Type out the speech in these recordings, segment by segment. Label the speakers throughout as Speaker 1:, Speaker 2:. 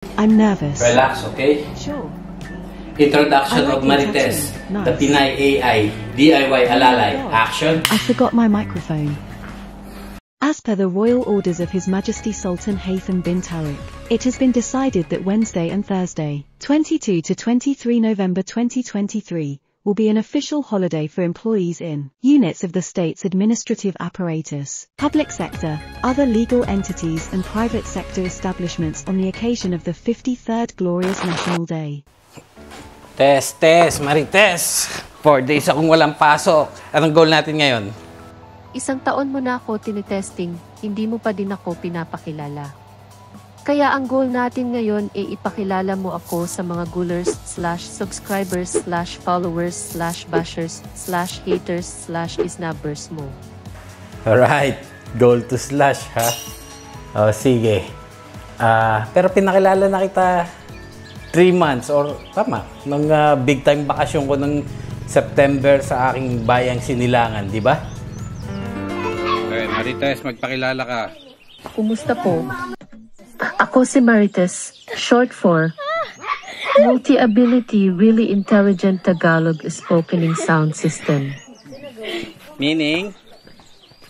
Speaker 1: I'm nervous.
Speaker 2: Relax, okay?
Speaker 1: Sure.
Speaker 2: Introduction of Marites, the Pinay AI, DIY Alalay. Action!
Speaker 1: I forgot my microphone. As per the royal orders of His Majesty Sultan Haytham bin Tariq, it has been decided that Wednesday and Thursday, 22 to 23 November 2023, will be an official holiday for employees in units of the state's administrative apparatus, public sector, other legal entities and private sector establishments on the occasion of the 53rd Glorious National Day.
Speaker 3: Test, Marites! 4 days akong walang pasok. Anong goal natin ngayon?
Speaker 4: Isang taon mo na ako tinitesting, hindi mo pa din ako pinapakilala. Kaya ang goal natin ngayon ay ipakilala mo ako sa mga Goolers/subscribers/followers/bashers/haters/isnabbers mo.
Speaker 3: Alright, goal to slash ha? O sige. Pero pinakilala na kita 3 months or tama, nung big time bakasyon ko ng September sa aking bayang Sinilangan, di ba?
Speaker 5: Okay, Marites, magpakilala ka.
Speaker 4: Kumusta po? Ako si Marites, short for Multi-Ability Really Intelligent Tagalog Spokening Sound System.
Speaker 5: Meaning?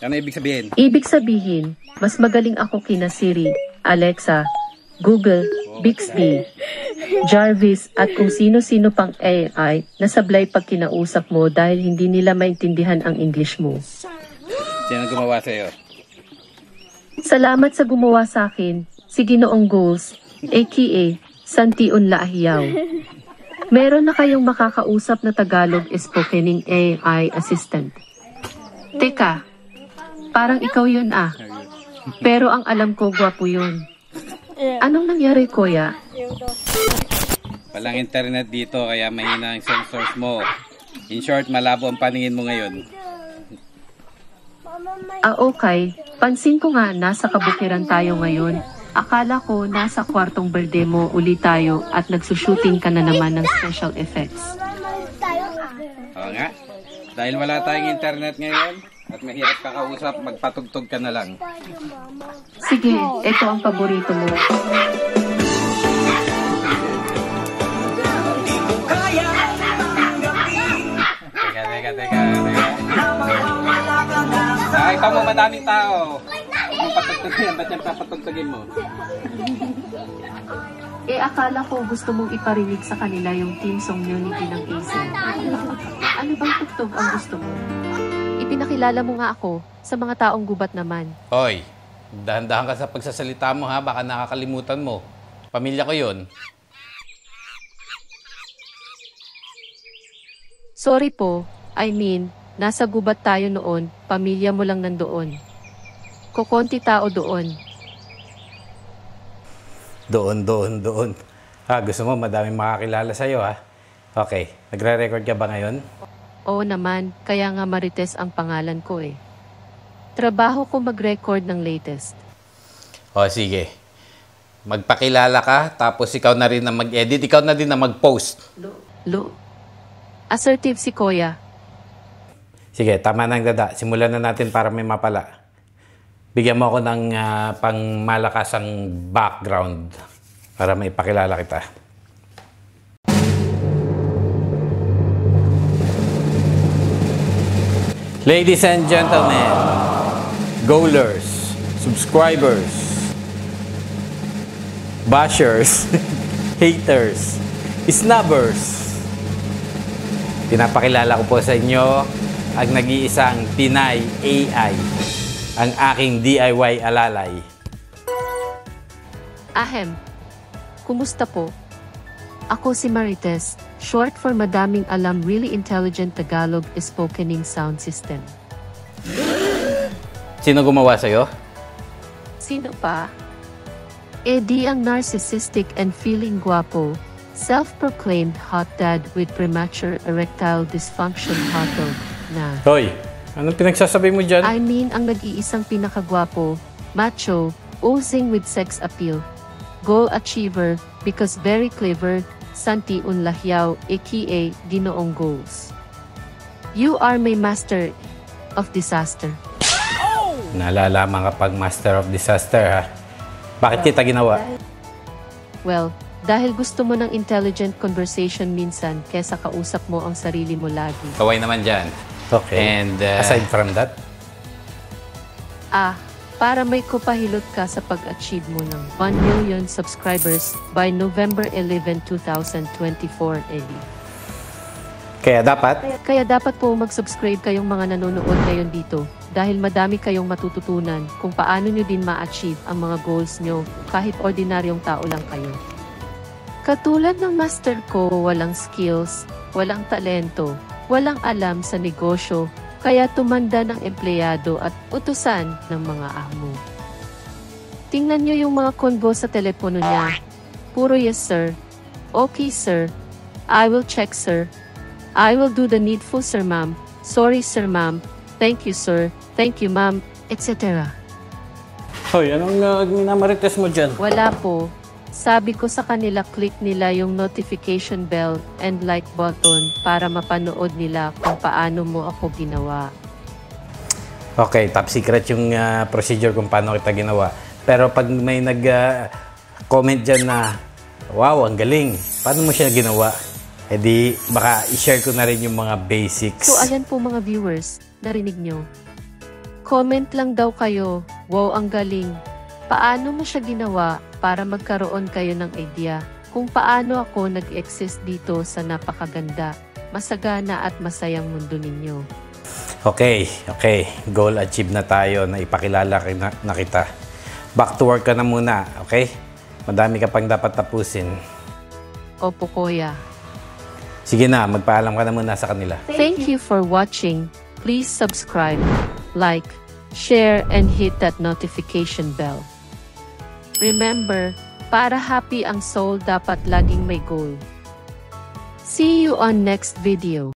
Speaker 5: Ano ibig sabihin?
Speaker 4: Ibig sabihin, mas magaling ako kina Siri, Alexa, Google, Bixby, Jarvis at kung sino-sino pang AI na sablay pag kinausap mo dahil hindi nila maintindihan ang English mo.
Speaker 5: Sino gumawa sa'yo?
Speaker 4: Salamat sa gumawa sa akin, si Ginoong Goals, aka Santion Lahiyaw. Meron na kayong makakausap na Tagalog spokening AI assistant. Teka, parang ikaw yun ah. Pero ang alam ko, gwapo yun. Anong nangyari, Kuya?
Speaker 5: Walang internet dito kaya mahina ang sensors mo. In short, malabo ang paningin mo ngayon.
Speaker 4: Okay. Pansin ko nga nasa kabukiran tayo ngayon. Akala ko nasa kwartong berde mo uli tayo at nagsushooting ka na naman ng special effects.
Speaker 5: Oo nga. Dahil wala tayong internet ngayon at mahirap kakausap, magpatugtog ka na lang.
Speaker 4: Sige, ito ang paborito mo.
Speaker 5: Teka. Nakita mo madaming tao. Ang patugtog yan, ba't yung papatugtogin mo?
Speaker 4: Akala ko gusto mong iparinig sa kanila yung team song nyo ni Ginang Asen. Ano bang tugtog ang gusto mo? Ipinakilala mo nga ako sa mga taong gubat naman.
Speaker 3: Hoy, dahan-dahan ka sa pagsasalita mo ha, baka nakakalimutan mo. Pamilya ko yun.
Speaker 4: Sorry po, I mean, nasa gubat tayo noon, pamilya mo lang nandoon. Kukonti tao doon.
Speaker 3: Doon. Gusto mo madaming makakilala sa'yo ha? Okay, nagre-record ka ba ngayon?
Speaker 4: Oo naman, kaya nga Marites ang pangalan ko eh. Trabaho ko mag-record ng latest.
Speaker 3: O sige, magpakilala ka, tapos ikaw na rin na mag-edit, ikaw na din na mag-post.
Speaker 4: Assertive si Kuya.
Speaker 3: Sige, tama nang dada. Simulan na natin para may mapala. Bigyan mo ako ng pangmalakasang background para may pakilala kita. Ladies and gentlemen, goalers, subscribers, bashers, haters, snabbers. Pinapakilala ko po sa inyo ang nag-iisang Pinay AI, ang aking DIY alalay.
Speaker 4: Ahem. Kumusta po? Ako si Marites, short for Madaming Alam Really Intelligent Tagalog Spokening Sound System.
Speaker 3: Sino gumawa sa'yo?
Speaker 4: Sino pa? Di ang narcissistic and feeling guwapo, self-proclaimed hot dad with premature erectile dysfunction hotdog na.
Speaker 3: Hoy, anong pinagsasabi mo dyan?
Speaker 4: I mean ang nag-iisang pinakagwapo, macho, oozing with sex appeal, goal achiever, because very clever, Santion Lahiyaw, aka Ginoong Goals. You are my master of disaster.
Speaker 3: Nalalaman kapag master of disaster ha. Bakit kita ginawa?
Speaker 4: Well, dahil gusto mo ng intelligent conversation minsan kesa kausap mo ang sarili mo lagi.
Speaker 5: Kaway naman dyan.
Speaker 3: Okay.
Speaker 5: And,
Speaker 3: aside from that?
Speaker 4: Para may kupahilot ka sa pag-achieve mo ng 1 million subscribers by November 11, 2024, Eddie.
Speaker 3: Kaya dapat?
Speaker 4: Kaya dapat po mag-subscribe kayong mga nanonood ngayon dito dahil madami kayong matututunan kung paano nyo din ma-achieve ang mga goals nyo kahit ordinaryong tao lang kayo. Katulad ng master ko, walang skills, walang talento, walang alam sa negosyo, kaya tumanda ng empleyado at utusan ng mga amo. Tingnan nyo yung mga convo sa telepono niya. Puro yes sir, okay sir, I will check sir, I will do the needful sir ma'am, sorry sir ma'am, thank you sir, thank you ma'am, etc.
Speaker 3: Hoy, anong minamarites mo dyan?
Speaker 4: Wala po. Sabi ko sa kanila click nila yung notification bell and like button para mapanood nila kung paano mo ako ginawa.
Speaker 3: Okay, top secret yung procedure kung paano kita ginawa. Pero pag may nag-comment dyan na, wow, ang galing, paano mo siya ginawa? E di, baka i-share ko na rin yung mga basics.
Speaker 4: So ayan po mga viewers, narinig nyo. Comment lang daw kayo, wow, ang galing. Paano mo siya ginawa para magkaroon kayo ng idea kung paano ako nag-exist dito sa napakaganda, masagana at masayang mundo ninyo.
Speaker 3: Okay. Goal achieve na tayo na ipakilala na kita. Back to work ka na muna, okay? Madami ka pang dapat tapusin.
Speaker 4: Opo, kuya.
Speaker 3: Sige na, magpaalam ka na muna sa kanila.
Speaker 4: Thank you for watching. Please subscribe, like, share, and hit that notification bell. Remember, para happy ang soul dapat laging may goal. See you on next video.